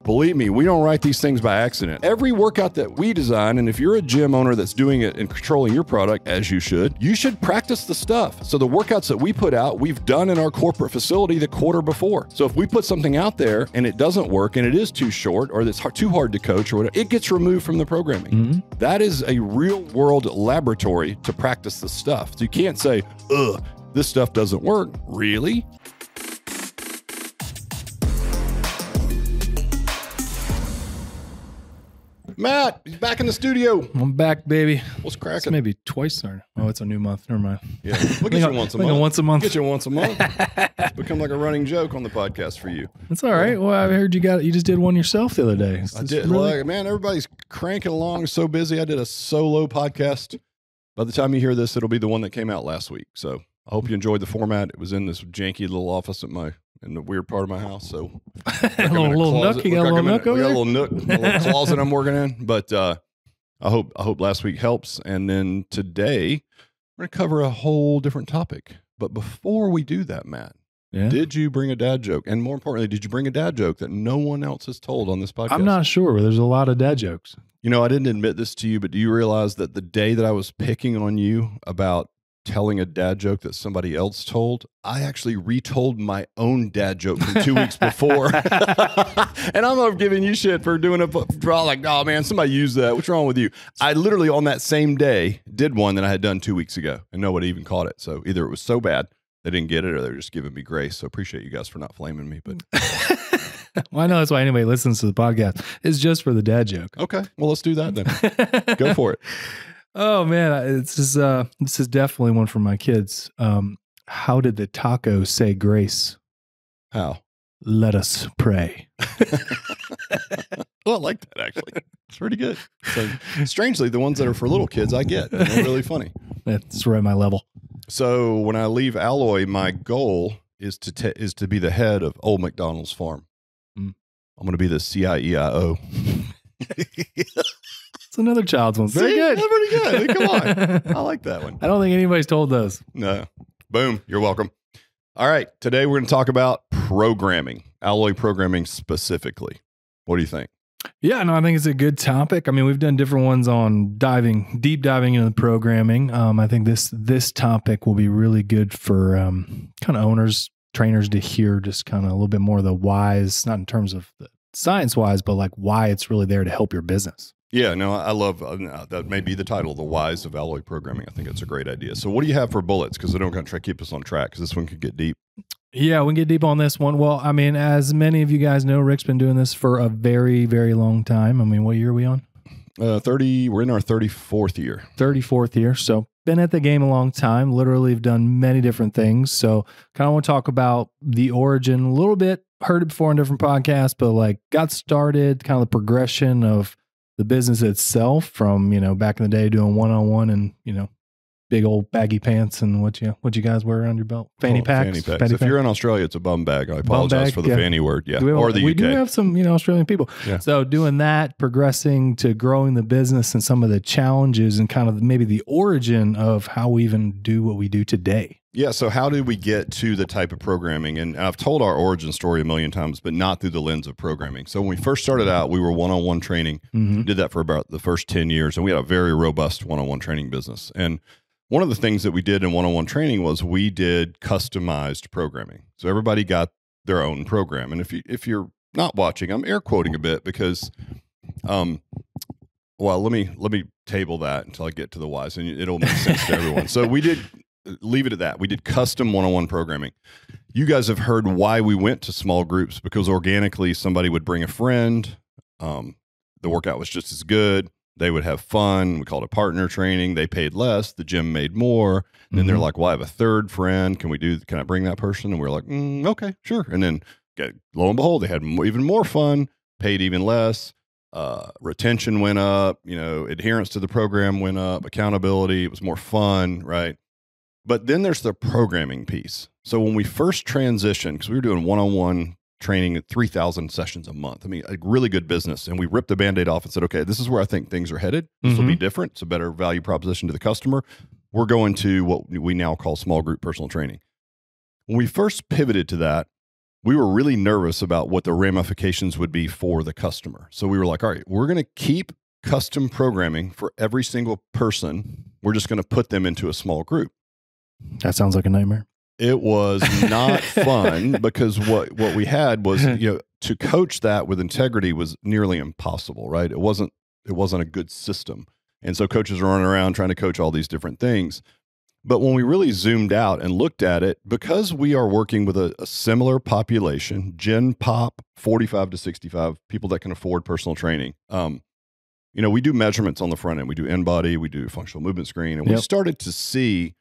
Believe me, we don't write these things by accident. Every workout that we design, and if you're a gym owner that's doing it and controlling your product, as you should practice the stuff. So the workouts that we put out, we've done in our corporate facility the quarter before. So if we put something out there and it doesn't work and it is too short or it's too hard to coach or whatever, it gets removed from the programming. Mm-hmm. That is a real world laboratory to practice the stuff. So you can't say, ugh, this stuff doesn't work. Really? Matt, he's back in the studio. I'm back, baby. What's cracking? It's maybe twice. Oh, it's a new month. Never mind. Yeah, we'll get you once a month. Once a month. Get you once a month. It's become like a running joke on the podcast for you. It's all right. Well, I heard you just did one yourself the other day. I did. Really? Man, everybody's cranking along. So busy. I did a solo podcast. By the time you hear this, it'll be the one that came out last week. So I hope you enjoyed the format. It was in this janky little office in the weird part of my house. So a little nook. You got a little nook over there? We got a little nook, a little closet I'm working in. But I hope last week helps. And then today we're going to cover a whole different topic. But before we do that, Matt, did you bring a dad joke? And more importantly, did you bring a dad joke that no one else has told on this podcast? I'm not sure. There's a lot of dad jokes. You know, I didn't admit this to you, but do you realize that the day that I was picking on you about telling a dad joke that somebody else told, I actually retold my own dad joke from 2 weeks before. And I'm not giving you shit for doing a like, oh man, somebody used that. What's wrong with you? I literally on that same day did one that I had done 2 weeks ago and nobody even caught it. So either it was so bad they didn't get it or they're just giving me grace. So appreciate you guys for not flaming me. But well, I know that's why anybody listens to the podcast. It's just for the dad joke. Okay. Well, let's do that then. Go for it. Oh man, this is definitely one for my kids. How did the taco say grace? How? Let us pray. Well, I like that actually. It's pretty good. So strangely, the ones that are for little kids, I get. They're really funny. That's right at my level. So when I leave Alloy, my goal is to be the head of Old McDonald's Farm. I'm going to be the CIEIO. It's another child's one. Very good. That's pretty good. I mean, come on. I like that one. I don't think anybody's told those. No. Boom. You're welcome. All right. Today we're going to talk about programming, Alloy programming specifically. What do you think? Yeah, no, I think it's a good topic. I mean, we've done different ones on deep diving into the programming. I think this topic will be really good for kind of owners, trainers to hear just kind of a little bit more of the whys, not in terms of the science wise, but like why it's really there to help your business. Yeah, no, I love that. May be the title, The Whys of Alloy Programming. I think it's a great idea. So what do you have for bullets? Because I don't want to try to keep us on track because this one could get deep. Yeah, we can get deep on this one. Well, I mean, as many of you guys know, Rick's been doing this for a very, very long time. I mean, what year are we on? 30. We're in our 34th year. 34th year. So been at the game a long time. Literally have done many different things. So kind of want to talk about the origin a little bit. Heard it before in different podcasts, but like got started, kind of the progression of the business itself from, back in the day doing one-on-one and, big old baggy pants and what you guys wear around your belt? Fanny packs. Fanny packs. If you're in Australia, it's a bum bag. I apologize for the fanny word. Yeah. Or the UK. We do have some, Australian people. Yeah. So doing that, progressing to growing the business and some of the challenges and kind of maybe the origin of how we even do what we do today. Yeah. So how did we get to the type of programming? And I've told our origin story a million times, but not through the lens of programming. So when we first started out, we were one-on-one training. Mm-hmm. Did that for about the first 10 years. And we had a very robust one-on-one training business. And one of the things that we did in one-on-one training was we did customized programming. So everybody got their own program. And if you're not watching, I'm air quoting a bit because, well, let me table that until I get to the whys, and it'll make sense to everyone. So we did leave it at that. We did custom one-on-one programming. You guys have heard why we went to small groups, because organically somebody would bring a friend. The workout was just as good. They would have fun. We called it partner training. They paid less. The gym made more. And then they're like, well, I have a third friend. Can I bring that person? And we're like, okay, sure. And then lo and behold, they had even more fun, paid even less. Retention went up, adherence to the program went up, accountability. It was more fun, right? But then there's the programming piece. So when we first transitioned, because we were doing one-on-one training at 3,000 sessions a month. I mean, a really good business. And we ripped the Band-Aid off and said, okay, this is where I think things are headed. This will be different. It's a better value proposition to the customer. We're going to what we now call small group personal training. When we first pivoted to that, we were really nervous about what the ramifications would be for the customer. So we were like, all right, we're going to keep custom programming for every single person. We're just going to put them into a small group. That sounds like a nightmare. It was not fun because what we had was, to coach that with integrity was nearly impossible, right? It wasn't a good system. And so coaches are running around trying to coach all these different things. But when we really zoomed out and looked at it, because we are working with a similar population, Gen Pop, 45 to 65, people that can afford personal training, we do measurements on the front end. We do in-body, we do functional movement screen, and we started to see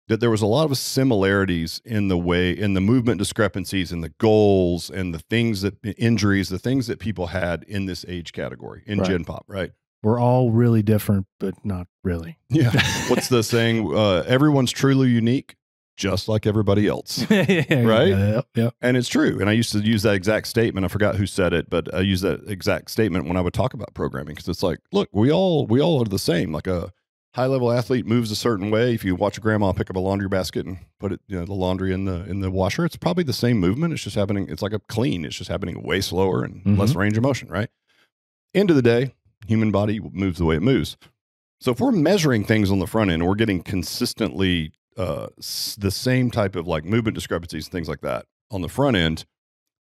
that there was a lot of similarities in the movement discrepancies and the goals and the things injuries, the things that people had in this age category in Gen Pop, right? We're all really different, but not really. Yeah. What's the saying? Everyone's truly unique, just like everybody else. Right? Yeah. And it's true. And I used to use that exact statement. I forgot who said it, but I use that exact statement when I would talk about programming, because it's like, look, we all are the same. Like a high-level athlete moves a certain way. If you watch a grandma pick up a laundry basket and put it, the laundry in the washer, it's probably the same movement. It's just happening. It's like a clean. It's just happening way slower and less range of motion, right? End of the day, human body moves the way it moves. So if we're measuring things on the front end, we're getting consistently the same type of like movement discrepancies and things like that on the front end,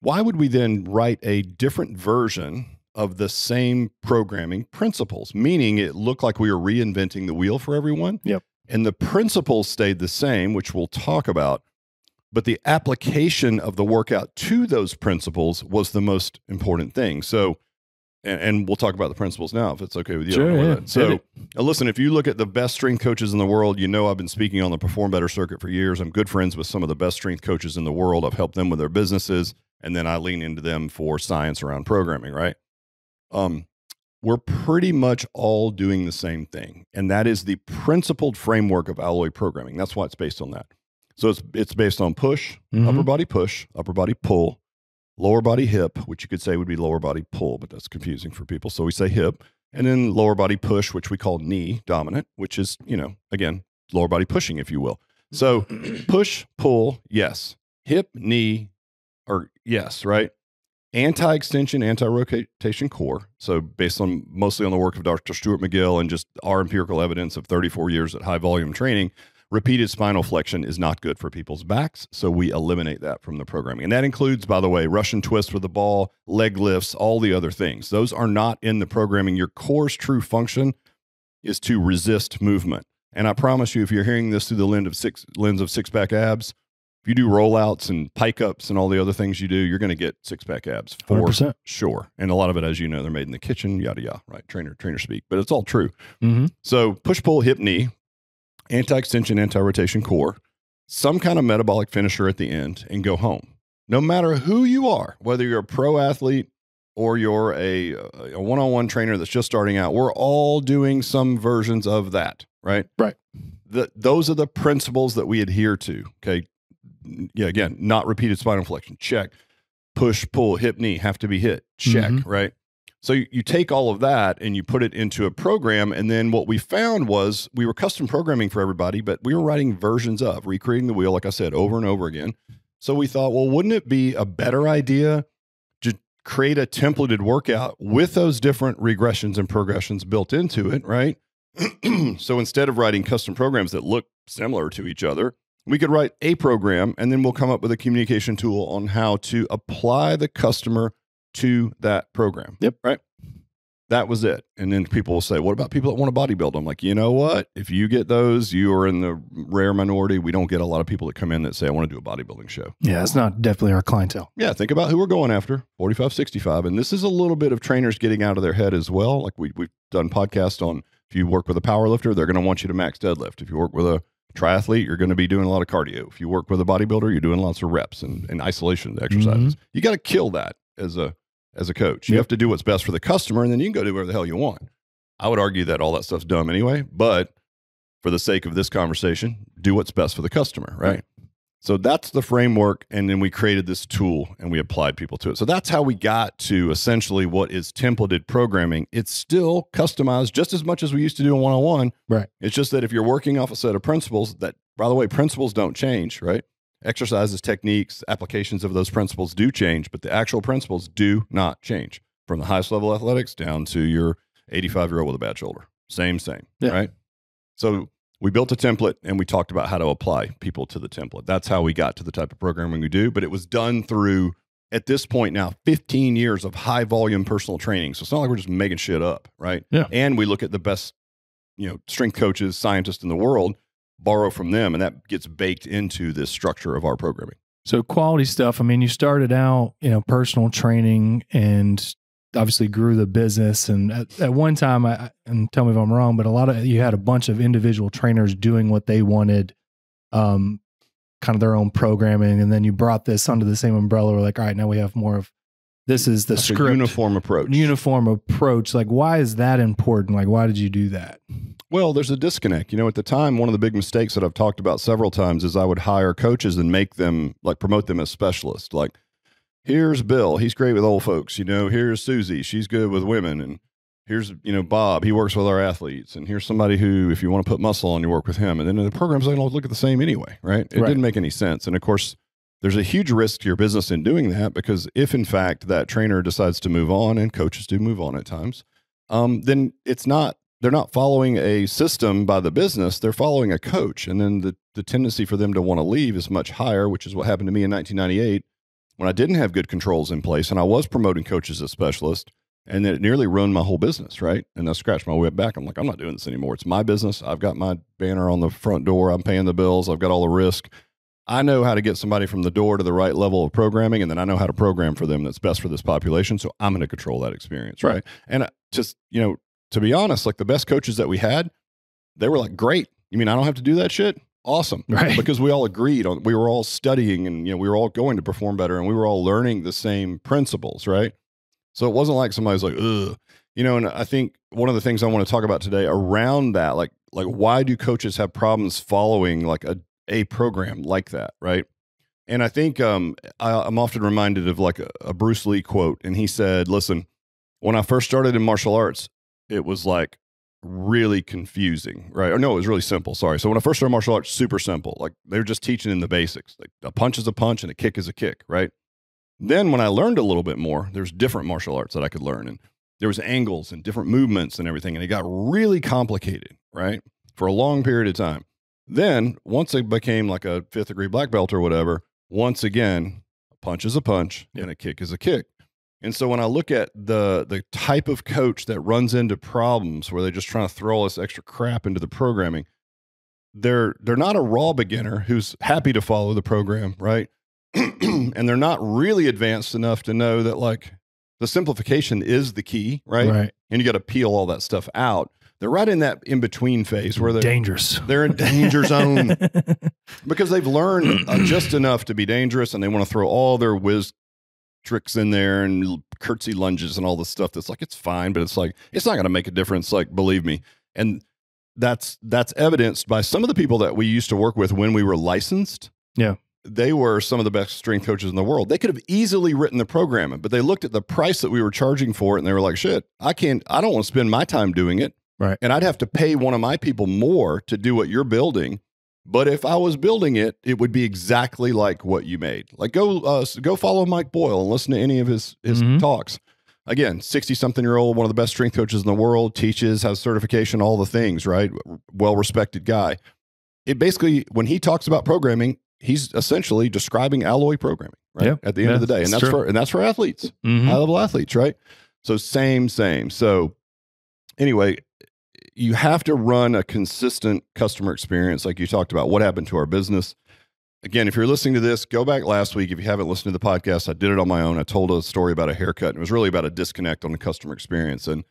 why would we then write a different version of the same programming principles? Meaning it looked like we were reinventing the wheel for everyone. Yep. And the principles stayed the same, which we'll talk about. But the application of the workout to those principles was the most important thing. So, and we'll talk about the principles now, if it's okay with you. Sure, yeah. So listen, if you look at the best strength coaches in the world, I've been speaking on the Perform Better circuit for years. I'm good friends with some of the best strength coaches in the world. I've helped them with their businesses, and then I lean into them for science around programming, right? We're pretty much all doing the same thing, and that is the principled framework of alloy programming. That's why it's based on that. So it's based on push, upper body pull, lower body hip, which you could say would be lower body pull, but that's confusing for people. So we say hip, and then lower body push, which we call knee dominant, which is, again, lower body pushing, if you will. So push, pull, yes. Hip, knee, or yes, right? Anti-extension, anti-rotation core. So based on mostly on the work of Dr. Stuart McGill and just our empirical evidence of 34 years at high volume training, repeated spinal flexion is not good for people's backs, so we eliminate that from the programming. And that includes, by the way, Russian twist with the ball, leg lifts, all the other things. Those are not in the programming. Your core's true function is to resist movement. And I promise you, if you're hearing this through the lens of six-pack abs, if you do rollouts and pike ups and all the other things you do, you're going to get six-pack abs for 100%. Sure. And a lot of it, as you know, they're made in the kitchen, yada, yada, right? Trainer speak, but it's all true. So push, pull, hip, knee, anti-extension, anti-rotation core, some kind of metabolic finisher at the end, and go home. No matter who you are, whether you're a pro athlete or you're a one-on-one trainer that's just starting out, we're all doing some versions of that, right? Right. Those are the principles that we adhere to, okay? Yeah, again, not repeated spinal flexion, check. Push, pull, hip, knee, have to be hit, check, right? So you take all of that and you put it into a program, and then what we found was we were custom programming for everybody, but we were writing versions of, recreating the wheel, like I said, over and over again. So we thought, well, wouldn't it be a better idea to create a templated workout with those different regressions and progressions built into it, right? So instead of writing custom programs that look similar to each other, we could write a program, and then we'll come up with a communication tool on how to apply the customer to that program. Yep. Right. That was it. And then people will say, what about people that want to bodybuild? I'm like, you know what? If you get those, you are in the rare minority. We don't get a lot of people that come in that say, I want to do a bodybuilding show. Yeah, that's not definitely our clientele. Yeah. Think about who we're going after, 45, 65. And this is a little bit of trainers getting out of their head as well. Like we've done podcasts on, if you work with a power lifter, they're going to want you to max deadlift. If you work with a triathlete, you're going to be doing a lot of cardio. If you work with a bodybuilder, you're doing lots of reps and isolation exercises. You got to kill that as a coach. You have to do what's best for the customer, and then you can go do whatever the hell you want. I would argue that all that stuff's dumb anyway, but for the sake of this conversation, do what's best for the customer, right? So that's the framework, and then we created this tool and we applied people to it. So that's how we got to essentially what is templated programming. It's still customized just as much as we used to do in one-on-one. Right. It's just that if you're working off a set of principles that, by the way, principles don't change, right? exercises, techniques, applications of those principles do change, but the actual principles do not change from the highest level athletics down to your 85-year-old with a bad shoulder. Same, right? So we built a template and we talked about how to apply people to the template. That's how we got to the type of programming we do, but it was done through, at this point now, 15 years of high volume personal training. So it's not like we're just making shit up, right? Yeah. And we look at the best, strength coaches, scientists in the world, borrow from them, and that gets baked into this structure of our programming. So quality stuff. I mean, you started out, personal training and obviously grew the business. And at one time, and tell me if I'm wrong, but you had a bunch of individual trainers doing what they wanted, kind of their own programming. And then you brought this under the same umbrella. We're like, all right, now we have more of, this is the script. Uniform approach. Like, why is that important? Like, why did you do that? Well, there's a disconnect. At the time, one of the big mistakes that I've talked about several times is I would hire coaches and make them, promote them as specialists. Like, here's Bill. He's great with old folks. Here's Susie. She's good with women. And here's, Bob. He works with our athletes. And here's somebody who, if you want to put muscle on, you work with him. And then the programs don't look at the same anyway, right? It didn't make any sense. And of course, there's a huge risk to your business in doing that, because if in fact that trainer decides to move on, and coaches do move on at times, then they're not following a system by the business, they're following a coach. And then the tendency for them to want to leave is much higher, which is what happened to me in 1998 when I didn't have good controls in place and I was promoting coaches as specialists, and it nearly ruined my whole business, right? And I scratched my way back. I'm like, I'm not doing this anymore. It's my business. I've got my banner on the front door. I'm paying the bills. I've got all the risk. I know how to get somebody from the door to the right level of programming, and then I know how to program for them that's best for this population. So I'm going to control that experience, right? And just, to be honest, the best coaches that we had, they were like, great. You mean I don't have to do that shit? Awesome. Right. Because we all agreed on, we were all studying, and, we were all going to perform better, and we were all learning the same principles, right? So it wasn't like somebody's like, ugh, and I think one of the things I want to talk about today around that, like why do coaches have problems following a program like that, right? And I think I'm often reminded of a Bruce Lee quote, and he said, listen, when I first started in martial arts, it was really confusing, right? Or no, it was really simple. Sorry. So when I first started martial arts, super simple. They were just teaching in the basics. Like a punch is a punch and a kick is a kick, right? Then when I learned a little bit more, there's different martial arts that I could learn, and there was angles and different movements and everything, and it got really complicated, right? For a long period of time. Then once it became like a 5th degree black belt or whatever, once again, a punch is a punch and a kick is a kick. And so when I look at the type of coach that runs into problems where they're just trying to throw all this extra crap into the programming, they're not a raw beginner who's happy to follow the program, right? And they're not really advanced enough to know that the simplification is the key, right? And you got to peel all that stuff out. They're right in that in-between phase where they're dangerous. They're in danger zone because they've learned just enough to be dangerous, and they want to throw all their whiz tricks in there and curtsy lunges and all this stuff that's it's fine, but it's it's not going to make a difference, believe me. And that's evidenced by some of the people that we used to work with when we were licensed. Yeah. They were some of the best strength coaches in the world. They could have easily written the program, but they looked at the price that we were charging for it, and they were like, shit, I don't want to spend my time doing it. Right. And I'd have to pay one of my people more to do what you're building. But if I was building it, it would be exactly like what you made. Go follow Mike Boyle and listen to any of his talks. Again, 60-something-year-old, one of the best strength coaches in the world, teaches, has certification, all the things, right? Well-respected guy. It basically, when he talks about programming, he's essentially describing alloy programming, right? Yep. At the end of the day. And that's for athletes, high-level athletes, right? So same. So anyway, you have to run a consistent customer experience like you talked about. What happened to our business? Again, if you're listening to this, go back last week. If you haven't listened to the podcast, I did it on my own. I told a story about a haircut, and it was really about a disconnect on the customer experience. And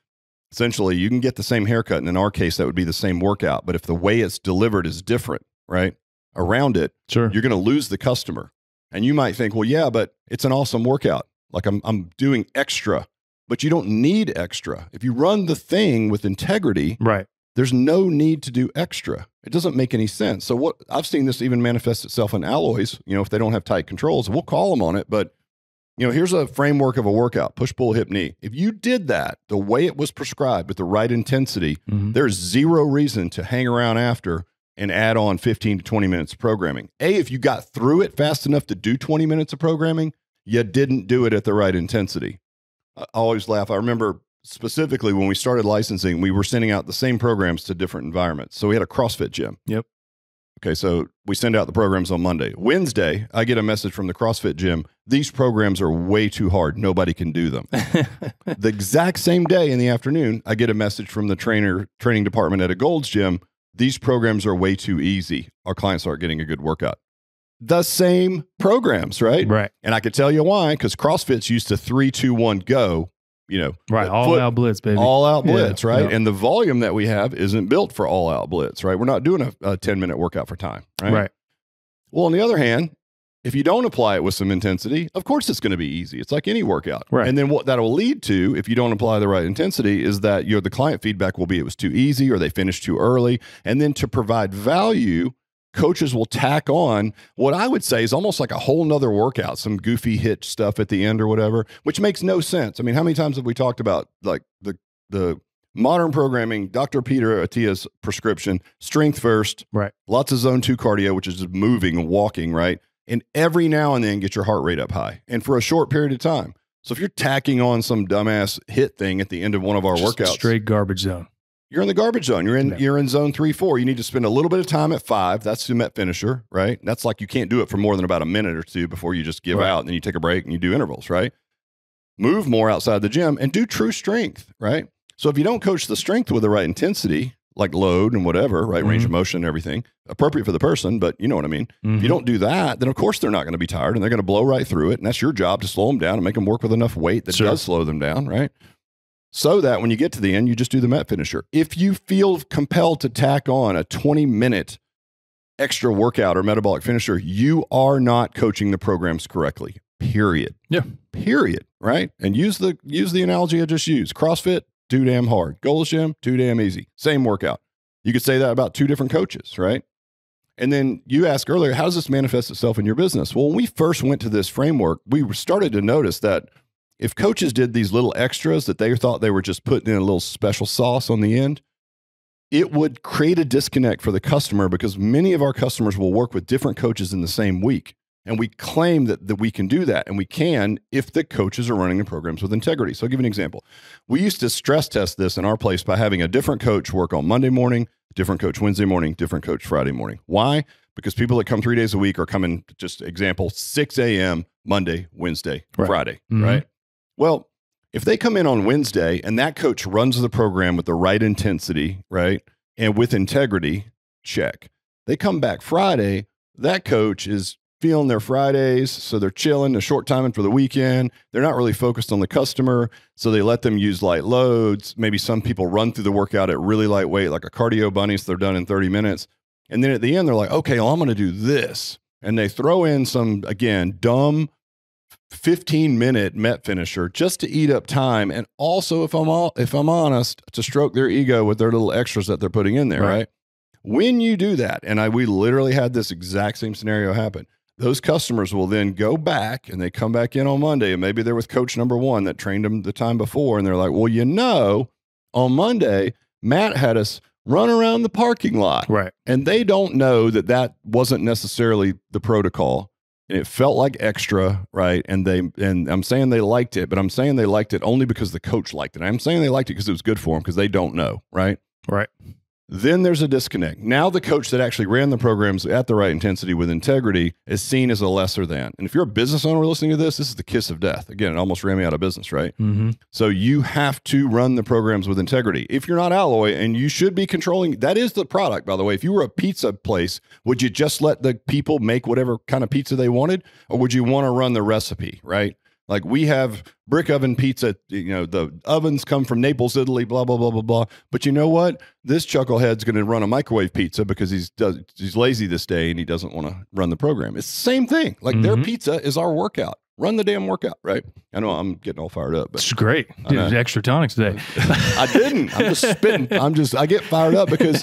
essentially, you can get the same haircut, and in our case, that would be the same workout. But if the way it's delivered is different, right, around it, you're going to lose the customer. And you might think, well, yeah, but it's an awesome workout. I'm doing extra. But you don't need extra. If you run the thing with integrity, right, there's no need to do extra. It doesn't make any sense. So what I've seen this even manifest itself in alloys, if they don't have tight controls, we'll call them on it. But, here's a framework of a workout, push, pull, hip, knee. If you did that the way it was prescribed with the right intensity, there's zero reason to hang around after and add on 15 to 20 minutes of programming. If you got through it fast enough to do 20 minutes of programming, you didn't do it at the right intensity. I always laugh. I remember specifically when we started licensing, we were sending out the same programs to different environments. So we had a CrossFit gym. Yep. Okay, so we send out the programs on Monday. Wednesday, I get a message from the CrossFit gym. These programs are way too hard. Nobody can do them. The exact same day in the afternoon, I get a message from the training department at a Gold's gym. These programs are way too easy. Our clients aren't getting a good workout. The same programs, right? Right. And I could tell you why, because CrossFit's used to 3, 2, 1, go. You know, right. All out blitz, baby. All out blitz, yeah, right? Yeah. And the volume that we have isn't built for all out blitz, right? We're not doing a 10-minute workout for time, right? Right. Well, on the other hand, if you don't apply it with some intensity, of course it's going to be easy. It's like any workout. Right. And then what that will lead to, if you don't apply the right intensity, is that the client feedback will be it was too easy or they finished too early. And then to provide value, coaches will tack on what I would say is almost like a whole nother workout, some goofy hitch stuff at the end or whatever, which makes no sense. I mean, how many times have we talked about like the modern programming, Dr. Peter Attia's prescription, strength first, right? Lots of zone 2 cardio, which is just moving and walking, right? And every now and then get your heart rate up high and for a short period of time. So if you're tacking on some dumbass hit thing at the end of one of our Just workouts, straight garbage zone. You're in the garbage zone. You're in zone 3, 4. You need to spend a little bit of time at 5. That's the met finisher, right? That's like you can't do it for more than about a minute or two before you just give out and then you take a break and you do intervals, right? Move more outside the gym and do true strength, right? So if you don't coach the strength with the right intensity, like load and whatever, right? Range of motion and everything, appropriate for the person, but you know what I mean? If you don't do that, then of course they're not going to be tired and they're going to blow right through it. And that's your job to slow them down and make them work with enough weight that does slow them down, right? So that when you get to the end, you just do the met finisher. If you feel compelled to tack on a 20-minute extra workout or metabolic finisher, you are not coaching the programs correctly, period. Yeah. Period, right? And use the analogy I just used. CrossFit, too damn hard. Gold's Gym, too damn easy. Same workout. You could say that about 2 different coaches, right? And then you asked earlier, how does this manifest itself in your business? Well, when we first went to this framework, we started to notice that if coaches did these little extras that they thought they were just putting in a little special sauce on the end, it would create a disconnect for the customer because many of our customers will work with different coaches in the same week. And we claim that we can do that. And we can if the coaches are running the programs with integrity. So I'll give you an example. We used to stress test this in our place by having a different coach work on Monday morning, different coach Wednesday morning, different coach Friday morning. Why? Because people that come 3 days a week are coming, just example, 6 a.m. Monday, Wednesday, Friday, right? Well, if they come in on Wednesday and that coach runs the program with the right intensity, right, and with integrity, check. They come back Friday, that coach is feeling their Fridays, so they're chilling, they're short timing for the weekend. They're not really focused on the customer, so they let them use light loads. Maybe some people run through the workout at really lightweight, like a cardio bunny, so they're done in 30 minutes. And then at the end, they're like, okay, well, I'm going to do this. And they throw in some, again, dumb 15-minute met finisher just to eat up time. And also, if I'm honest, to stroke their ego with their little extras that they're putting in there, right? When you do that, and we literally had this exact same scenario happen, those customers will then go back and they come back in on Monday and maybe they're with coach number 1 that trained them the time before. And they're like, well, on Monday, Matt had us run around the parking lot. Right. And they don't know that wasn't necessarily the protocol. And it felt like extra, right? And I'm saying they liked it, but I'm saying they liked it only because the coach liked it. I'm saying they liked it because it was good for them because they don't know, right? Right. Then there's a disconnect. Now the coach that actually ran the programs at the right intensity with integrity is seen as a lesser than. And if you're a business owner listening to this is the kiss of death. Again, it almost ran me out of business, right? So you have to run the programs with integrity. If you're not Alloy, and you should be controlling, that is the product, by the way. If you were a pizza place, would you just let the people make whatever kind of pizza they wanted? Or would you want to run the recipe, right? Like we have brick oven pizza, the ovens come from Naples, Italy, blah, blah, blah, blah, blah. But you know what? This chucklehead's going to run a microwave pizza because he's lazy this day and he doesn't want to run the program. It's the same thing. Like their pizza is our workout. Run the damn workout, right? I know I'm getting all fired up. But it's great. Dude, extra tonics today. I didn't. I'm just spitting. I get fired up because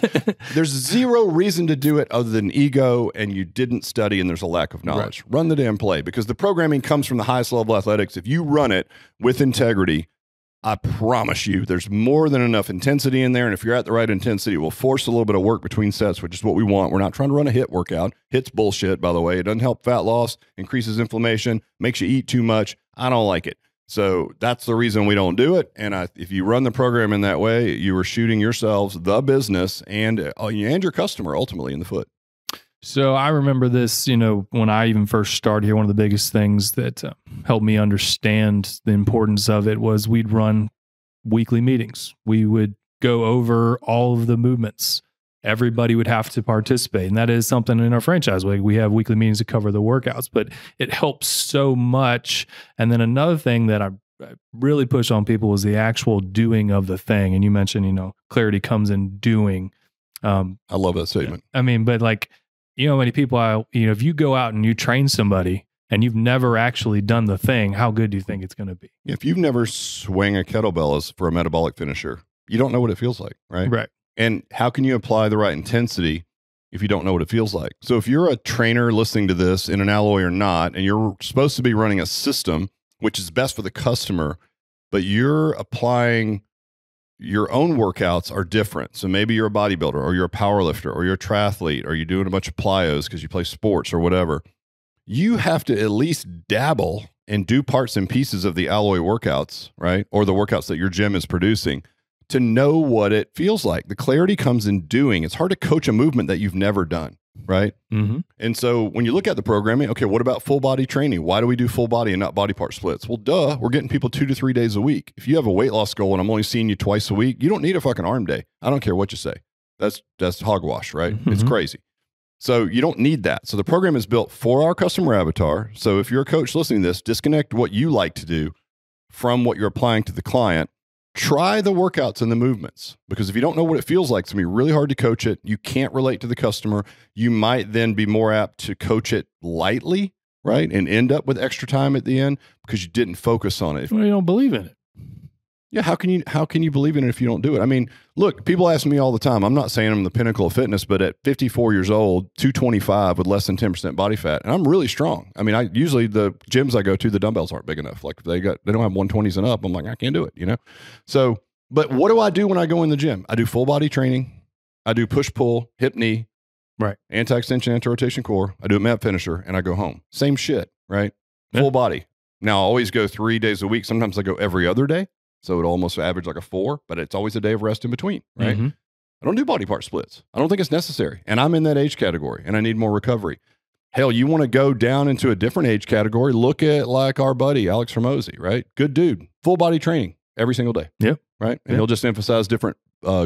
there's zero reason to do it other than ego and you didn't study and there's a lack of knowledge. Right. Run the damn play because the programming comes from the highest level of athletics. If you run it with integrity, I promise you, there's more than enough intensity in there. And if you're at the right intensity, it will force a little bit of work between sets, which is what we want. We're not trying to run a HIIT workout. HIIT's bullshit, by the way. It doesn't help fat loss, increases inflammation, makes you eat too much. I don't like it. So that's the reason we don't do it. And if you run the program in that way, you are shooting yourselves, the business, and your customer ultimately in the foot. So I remember this, when I even first started here, one of the biggest things that helped me understand the importance of it was we'd run weekly meetings. We would go over all of the movements. Everybody would have to participate. And that is something in our franchise. We have weekly meetings to cover the workouts, but it helps so much. And then another thing that I really push on people was the actual doing of the thing. And you mentioned, clarity comes in doing. I love that statement. I mean, but like, many people, if you go out and you train somebody and you've never actually done the thing, how good do you think it's going to be? If you've never swung a kettlebell as for a metabolic finisher, you don't know what it feels like, right? Right. And how can you apply the right intensity if you don't know what it feels like? So if you're a trainer listening to this in an alloy or not, and you're supposed to be running a system, which is best for the customer, but you're applying your own workouts are different. So maybe you're a bodybuilder or you're a power lifter or you're a triathlete or you're doing a bunch of plyos because you play sports or whatever. You have to at least dabble and do parts and pieces of the alloy workouts, right? Or the workouts that your gym is producing to know what it feels like. The clarity comes in doing. It's hard to coach a movement that you've never done, right? Mm-hmm. And so when you look at the programming, okay, what about full body training? Why do we do full body and not body part splits? Well, duh, we're getting people 2 to 3 days a week. If you have a weight loss goal and I'm only seeing you twice a week, you don't need a fucking arm day. I don't care what you say. That's hogwash, right? Mm-hmm. It's crazy. So you don't need that. So the program is built for our customer avatar. So if you're a coach listening to this, disconnect what you like to do from what you're applying to the client. Try the workouts and the movements, because if you don't know what it feels like, it's going to be really hard to coach it. You can't relate to the customer. You might then be more apt to coach it lightly, right? And end up with extra time at the end because you didn't focus on it. Well, you don't believe in it. Yeah, how can you believe in it if you don't do it? I mean, look, people ask me all the time. I'm not saying I'm the pinnacle of fitness, but at 54 years old, 225 with less than 10% body fat, and I'm really strong. I mean, usually the gyms I go to, the dumbbells aren't big enough. Like they don't have 120s and up. I'm like, I can't do it, So, but what do I do when I go in the gym? I do full body training. I do push pull, hip knee, right? Anti-extension, anti-rotation core. I do a mat finisher, and I go home. Same shit, right? Yeah. Full body. Now I always go 3 days a week. Sometimes I go every other day. So it almost average like a 4, but it's always a day of rest in between, right? Mm-hmm. I don't do body part splits. I don't think it's necessary. And I'm in that age category and I need more recovery. Hell, you want to go down into a different age category, look at like our buddy, Alex Hormozy, right? Good dude, full body training every single day. Yeah. Right. And he'll just emphasize different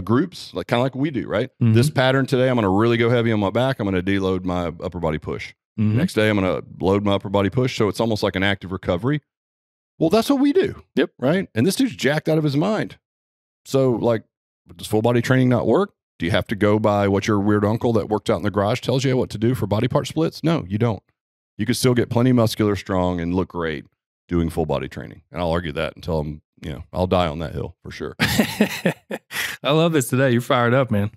groups, like kind of like we do, right? Mm-hmm. This pattern today, I'm going to really go heavy on my back. I'm going to deload my upper body push. Mm-hmm. Next day, I'm going to load my upper body push. So it's almost like an active recovery. Well, that's what we do. Yep. Right. And this dude's jacked out of his mind. So like, does full body training not work? Do you have to go by what your weird uncle that worked out in the garage tells you what to do for body part splits? No, you don't. You can still get plenty muscular, strong, and look great doing full body training. And I'll argue that until I'll die on that hill for sure. I love this today. You're fired up, man.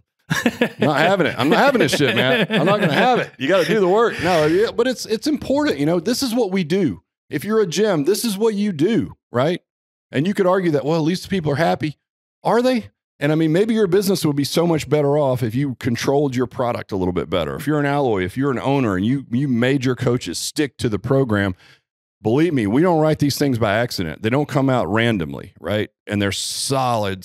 Not having it. I'm not having this shit, man. I'm not going to have it. You got to do the work. No, yeah, but it's important. This is what we do. If you're a gym, this is what you do, right? And you could argue that, well, at least people are happy. Are they? And I mean, maybe your business would be so much better off if you controlled your product a little bit better. If you're an alloy, if you're an owner and you made your coaches stick to the program, believe me, we don't write these things by accident. They don't come out randomly, right? And they're solid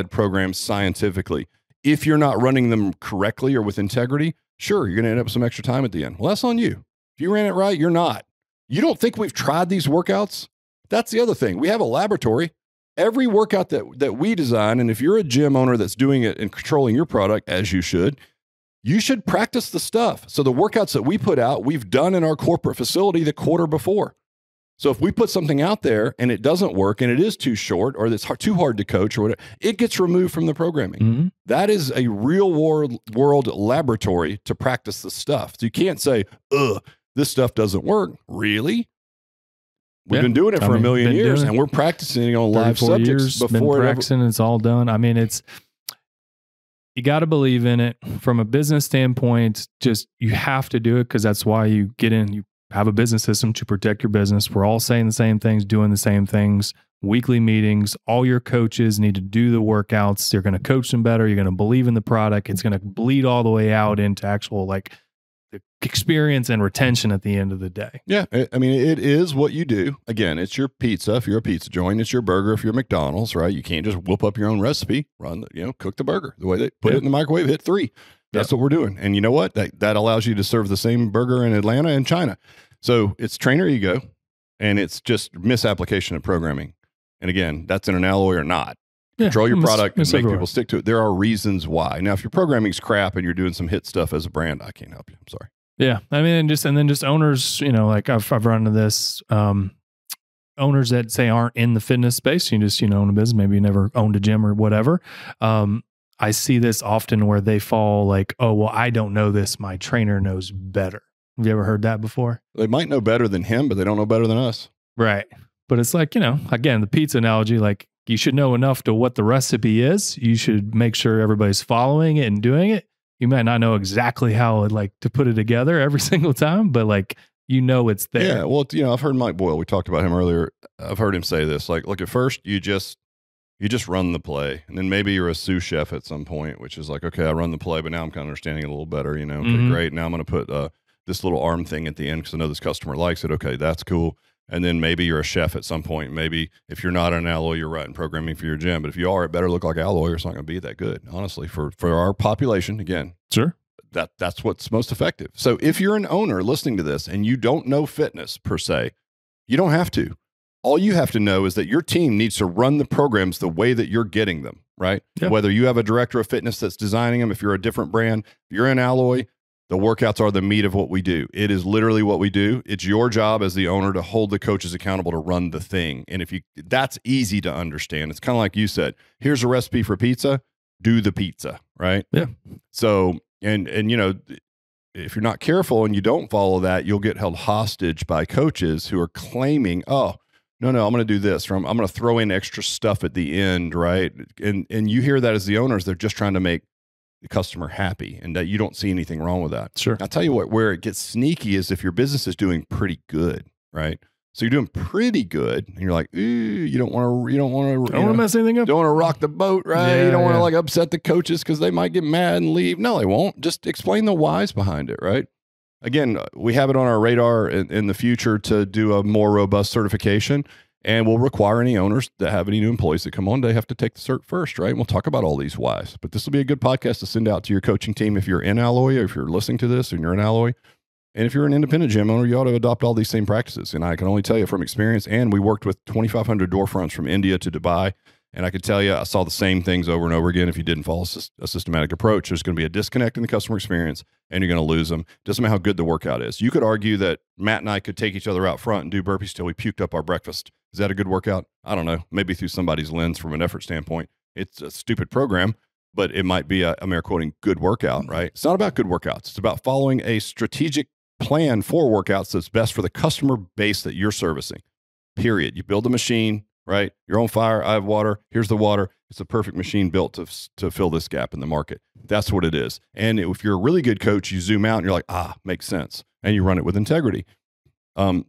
programs scientifically. If you're not running them correctly or with integrity, sure, you're going to end up with some extra time at the end. Well, that's on you. If you ran it right, you're not. You don't think we've tried these workouts? That's the other thing. We have a laboratory. Every workout that we design, and if you're a gym owner that's doing it and controlling your product, as you should practice the stuff. So the workouts that we put out, we've done in our corporate facility the quarter before. So if we put something out there and it doesn't work and it is too short or it's too hard to coach or whatever, it gets removed from the programming. Mm-hmm. That is a real world laboratory to practice the stuff. So you can't say, this stuff doesn't work. Really? We've been doing it for a million years and we're practicing on live subjects before practicing. It's all done. I mean, you got to believe in it from a business standpoint. Just, you have to do it because that's why you get in, you have a business system to protect your business. We're all saying the same things, doing the same things. weekly meetings. All your coaches need to do the workouts. You're going to coach them better. You're going to believe in the product. It's going to bleed all the way out into actual like the experience and retention at the end of the day. Yeah. I mean, it is what you do. Again, it's your pizza. If you're a pizza joint, it's your burger. If you're McDonald's, right? You can't just whoop up your own recipe, cook the burger the way they put it in the microwave, hit 3. That's what we're doing. And you know what? That allows you to serve the same burger in Atlanta and China. So it's trainer ego, and it's just misapplication of programming. And again, that's in an alloy or not. Control your product and make people stick to it. There are reasons why. Now, if your programming's crap and you're doing some hit stuff as a brand, I can't help you. I'm sorry. Yeah. I mean, and then just owners, like I've run into this, owners that say aren't in the fitness space. You just, own a business. Maybe you never owned a gym or whatever. I see this often where they fall like, oh, well, I don't know this. My trainer knows better. Have you ever heard that before? They might know better than him, but they don't know better than us. Right. But it's like, again, the pizza analogy, like you should know enough to what the recipe is. You should make sure everybody's following it and doing it. You might not know exactly how to put it together every single time, but like, it's there. Yeah. Well, I've heard Mike Boyle, we talked about him earlier. I've heard him say this, like, look, at first you just run the play, and then maybe you're a sous chef at some point, which is like, okay, I run the play, but now I'm kind of understanding it a little better, okay, great. Now I'm going to put this little arm thing at the end because I know this customer likes it. Okay, that's cool. And then maybe you're a chef at some point. Maybe if you're not an alloy, you're writing programming for your gym. But if you are, it better look like alloy or it's not going to be that good, honestly, for our population. Again, sure, that's what's most effective. So if you're an owner listening to this and you don't know fitness per se, you don't have to. All you have to know is that your team needs to run the programs the way that you're getting them, right? Yeah. Whether you have a director of fitness that's designing them, if you're a different brand, if you're an alloy, the workouts are the meat of what we do. It is literally what we do. It's your job as the owner to hold the coaches accountable to run the thing. And that's easy to understand. It's kind of like you said, here's a recipe for pizza, do the pizza, right? Yeah. So, and if you're not careful and you don't follow that, you'll get held hostage by coaches who are claiming, oh, no, I'm going to do this, or I'm going to throw in extra stuff at the end, right? And you hear that as the owners, they're just trying to make the customer happy, and that you don't see anything wrong with that. Sure. I'll tell you what, where it gets sneaky is if your business is doing pretty good, right? So you're doing pretty good, and you're like, ooh, you don't want to mess anything up. Don't want to rock the boat, right? Yeah, you don't want to upset the coaches because they might get mad and leave. No, they won't. Just explain the whys behind it, right? Again, we have it on our radar in the future to do a more robust certification. And we'll require any owners that have any new employees that come on, they have to take the cert first, right? And we'll talk about all these whys. But this will be a good podcast to send out to your coaching team if you're in alloy, or if you're listening to this and you're in alloy. And if you're an independent gym owner, you ought to adopt all these same practices. And I can only tell you from experience, and we worked with 2,500 door fronts from India to Dubai. And I could tell you, I saw the same things over and over again. If you didn't follow a systematic approach, there's going to be a disconnect in the customer experience, and you're going to lose them. Doesn't matter how good the workout is. You could argue that Matt and I could take each other out front and do burpees till we puked up our breakfast. Is that a good workout? I don't know. Maybe through somebody's lens from an effort standpoint. It's a stupid program, but it might be I'm air quoting good workout, right? It's not about good workouts. It's about following a strategic plan for workouts that's best for the customer base that you're servicing, period. You build a machine, right? You're on fire. I have water. Here's the water. It's a perfect machine built to fill this gap in the market. That's what it is. And if you're a really good coach, you zoom out and you're like, makes sense. And you run it with integrity.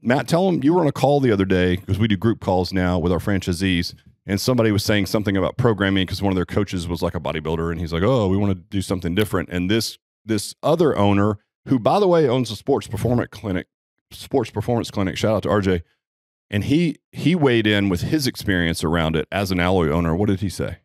Matt, tell them you were on a call the other day, because we do group calls now with our franchisees, and somebody was saying something about programming because one of their coaches was like a bodybuilder, and he's like, oh, we want to do something different. And this other owner, who by the way owns a sports performance clinic, shout out to RJ, and he weighed in with his experience around it as an alloy owner. What did he say?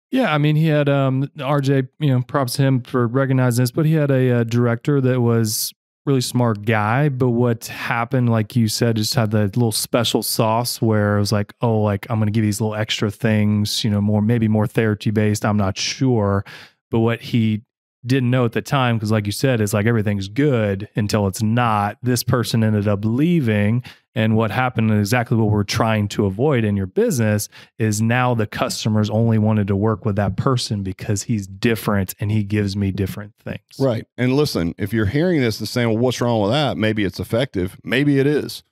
Yeah, I mean, he had RJ, props to him for recognizing this, but he had a director that was really smart guy. But what happened, like you said, just had the little special sauce where it was like, oh, like I'm going to give these little extra things, maybe more therapy based. I'm not sure. But what he didn't know at the time, because like you said, it's like everything's good until it's not. This person ended up leaving. And what happened, exactly what we're trying to avoid in your business, is now the customers only wanted to work with that person because he's different and he gives me different things. Right. And listen, if you're hearing this and saying, well, what's wrong with that? Maybe it's effective. Maybe it is.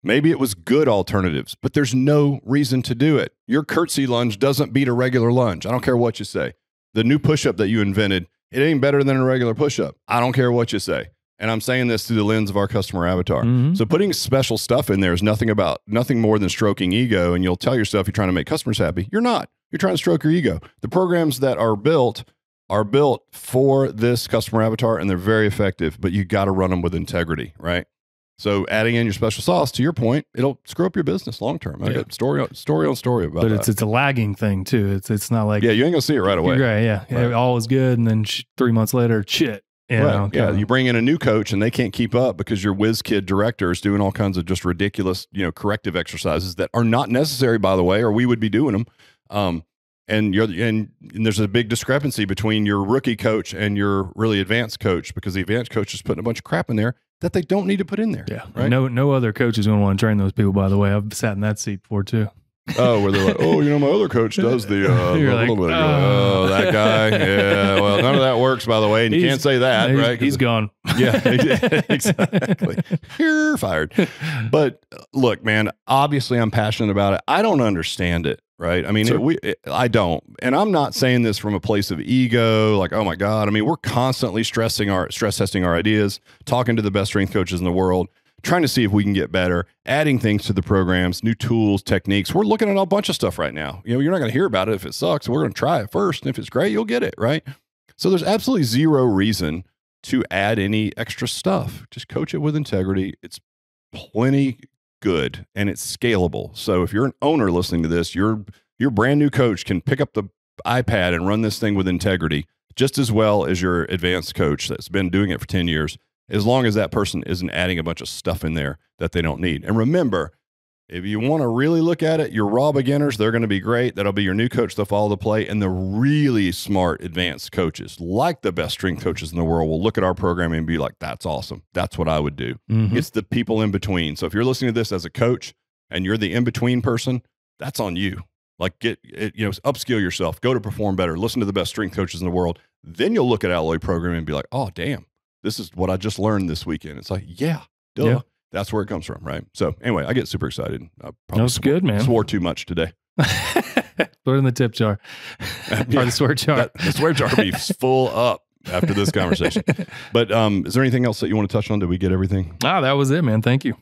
Maybe it was good alternatives, but there's no reason to do it. Your curtsy lunge doesn't beat a regular lunge. I don't care what you say. The new push-up that you invented, it ain't better than a regular push-up. I don't care what you say. And I'm saying this through the lens of our customer avatar. So putting special stuff in there is nothing more than stroking ego. And you'll tell yourself you're trying to make customers happy. You're not. You're trying to stroke your ego. The programs that are built for this customer avatar, and they're very effective, but you got to run them with integrity, right? So adding in your special sauce, to your point, it'll screw up your business long term. I got story on story about that. But it's a lagging thing too. It's not like, you ain't gonna see it right away. Right, yeah. Right. All is good, and then 3 months later, shit. You bring in a new coach and they can't keep up because your whiz kid director is doing all kinds of just ridiculous, corrective exercises that are not necessary, by the way, or we would be doing them. And there's a big discrepancy between your rookie coach and your really advanced coach, because the advanced coach is putting a bunch of crap in there that they don't need to put in there. Yeah. Right? No other coach is going to want to train those people, by the way. I've sat in that seat before too. Oh, where they're like, my other coach does the that guy. Yeah, well, none of that works, by the way, and you can't say that, right? He's gone. Yeah, exactly. You're fired. But look, man, obviously I'm passionate about it. I don't understand it, right? I mean, I don't, and I'm not saying this from a place of ego, like, oh my God. I mean, we're constantly stress testing our ideas, talking to the best strength coaches in the world, trying to see if we can get better, adding things to the programs, new tools, techniques. We're looking at a bunch of stuff right now. You're not going to hear about it if it sucks. We're going to try it first. And if it's great, you'll get it, right? So there's absolutely zero reason to add any extra stuff. Just coach it with integrity. It's plenty good and it's scalable. So if you're an owner listening to this, your brand new coach can pick up the iPad and run this thing with integrity just as well as your advanced coach that's been doing it for 10 years. As long as that person isn't adding a bunch of stuff in there that they don't need. And remember, if you want to really look at it, your raw beginners, they're going to be great. That'll be your new coach. They'll follow the play. And the really smart advanced coaches, like the best strength coaches in the world, will look at our programming and be like, that's awesome. That's what I would do. It's the people in between. So if you're listening to this as a coach and you're the in-between person, that's on you. Like upskill yourself, go to perform better, listen to the best strength coaches in the world. Then you'll look at Alloy programming and be like, oh, damn. This is what I just learned this weekend. It's like, duh. Yeah. That's where it comes from, right? So anyway, I get super excited. That's good, man. Swore too much today. Put it in the tip jar. Or the swear jar. The swear jar will be full up after this conversation. But is there anything else that you want to touch on? Did we get everything? That was it, man. Thank you.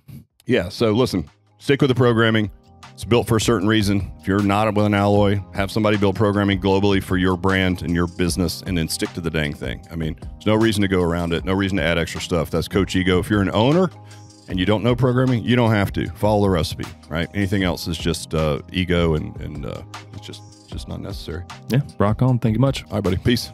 Yeah. So listen, stick with the programming. It's built for a certain reason. If you're not with an Alloy, have somebody build programming globally for your brand and your business, and then stick to the dang thing. I mean, there's no reason to go around it. No reason to add extra stuff. That's coach ego. If you're an owner and you don't know programming, you don't have to follow the recipe, right? Anything else is just ego and it's just not necessary. Yeah. Rock on. Thank you much. All right, buddy. Peace.